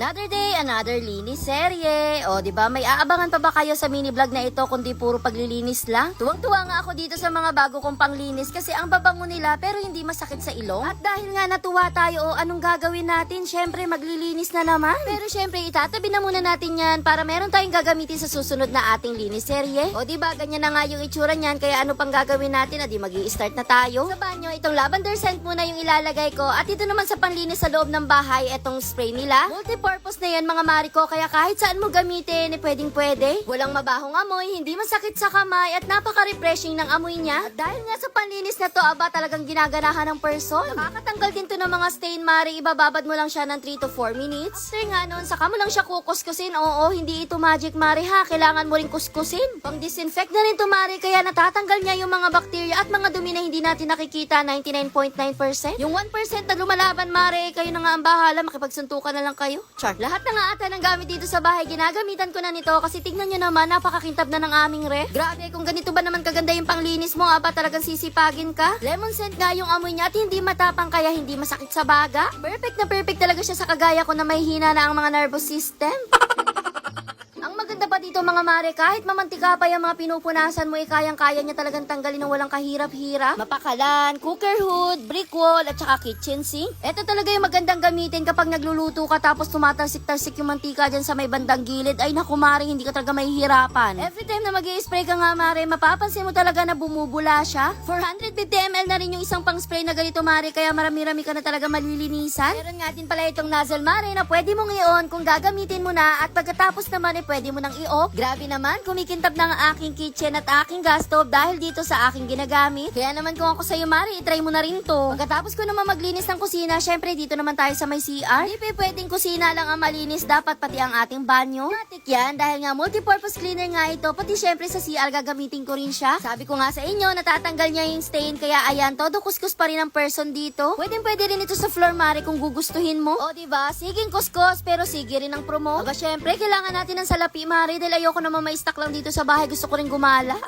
Another day, another linis serye. O, di ba may aabangan pa ba kayo sa mini vlog na ito kundi puro paglilinis lang? Tuwang-tuwa nga ako dito sa mga bago kong panglinis kasi ang babango nila pero hindi masakit sa ilong. At dahil nga natuwa tayo, anong gagawin natin? Syempre, maglilinis na naman. Pero syempre, itatabi na muna natin yan para meron tayong gagamitin sa susunod na ating linis serye. O, di ba ganyan na nga yung itsura niyan, kaya ano pang gagawin natin? Adi magi-start na tayo. Sa banyo, itong lavender scent muna yung ilalagay ko. At ito naman sa panlinis sa loob ng bahay, itong spray nila. Multi-purpose na yan mga mariko, kaya kahit saan mo gamitin, pwedeng pwede. Walang mabahong amoy, hindi masakit sa kamay, at napaka-refreshing ng amoy niya. At dahil nga sa panlinis na to, aba talagang ginaganahan ng person. Nakakatanggal din to ng mga stain, mari. Ibababad mo lang siya ng 3 to 4 minutes. After nga nun, saka mo lang siya kukuskusin. Oo, hindi ito magic, mari ha. Kailangan mo rin kuskusin. Pang-disinfect na rin to, mari, kaya natatanggal niya yung mga bakterya at mga dumi na hindi natin nakikita, 99.9%. Yung 1% na lumalaban, mari, kayo na nga ang bahala, makipagsuntukan na lang kayo. Char. Lahat na nga ata ng gamit dito sa bahay, ginagamitan ko na nito kasi tignan nyo naman, napakakintab na ng aming ref. Grabe, kung ganito ba naman kaganda yung panglinis mo, aba talagang sisipagin ka. Lemon scent nga yung amoy niya at hindi matapang kaya hindi masakit sa baga. Perfect na perfect talaga siya sa kagaya ko na may hina na ang mga nervous system. Ang maganda pa dito mga mare, kahit mamantika pa yung mga pinupunasan mo, kayang-kaya niya talagang tanggalin ng walang kahirap-hirap. Mapakalan, cooker hood, brick wall, at saka kitchen sink. Ito talaga yung magandang gamitin kapag nagluluto ka tapos tumatalsik-talsik yung mantika dyan sa may bandang gilid. Ay naku mare, hindi ka talaga mahihirapan. Every time na mag-i-spray ka nga mare, mapapansin mo talaga na bumubula siya. 450 ml na rin yung isang pang spray na ganito mare, kaya marami-rami ka na talaga malilinisan. Meron nga din pala itong nozzle mare na pwede mong i-on kung gagamitin mo na, at pagkatapos naman pwede mo nang i-off. Grabe naman, kumikintab na ang aking kitchen at aking gas stove dahil dito sa aking ginagamit. Kaya naman kung ako sa'yo, Mari, itry mo na rin to. Pagkatapos ko naman maglinis ng kusina, syempre dito naman tayo sa may CR. Hindi pwedeng kusina lang ang malinis, dapat pati ang ating banyo. Matik yan, dahil nga multi-purpose cleaner nga ito, pati syempre sa CR gagamitin ko rin siya. Sabi ko nga sa inyo, natatanggal niya yung stain, kaya ayan, todo kuskus pa rin ang person dito. Pwede rin ito sa floor, Mari, kung gugustuhin mo. O diba, siging kuskus, pero sige rin ang promo. Aba syempre, kailangan natin ng salapi, Mari, dahil ayoko naman ma-stack lang dito sa bahay. Gusto ko rin gumala.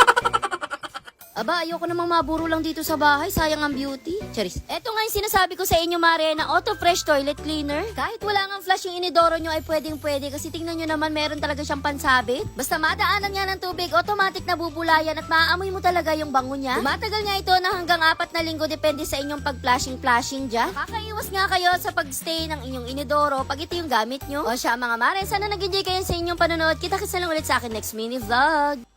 Aba, ayoko namang maburo lang dito sa bahay. Sayang ang beauty. Charis. Eto nga yung sinasabi ko sa inyo, Mare, na Auto Fresh Toilet Cleaner. Kahit wala nga flush yung inidoro nyo ay pwedeng pwede kasi tingnan nyo naman meron talaga siyang pansabit. Basta madaanan nga ng tubig, automatic na bubulayan at maaamoy mo talaga yung bango niya. Tumatagal nga ito na hanggang 4 na linggo depende sa inyong pag-flashing dyan. Kakaiwas nga kayo sa pag-stay ng inyong inidoro pag ito yung gamit nyo. O siya mga Mare, sana nag-enjoy kayo sa inyong panonood. Kita-kits na lang ulit sa akin next mini vlog.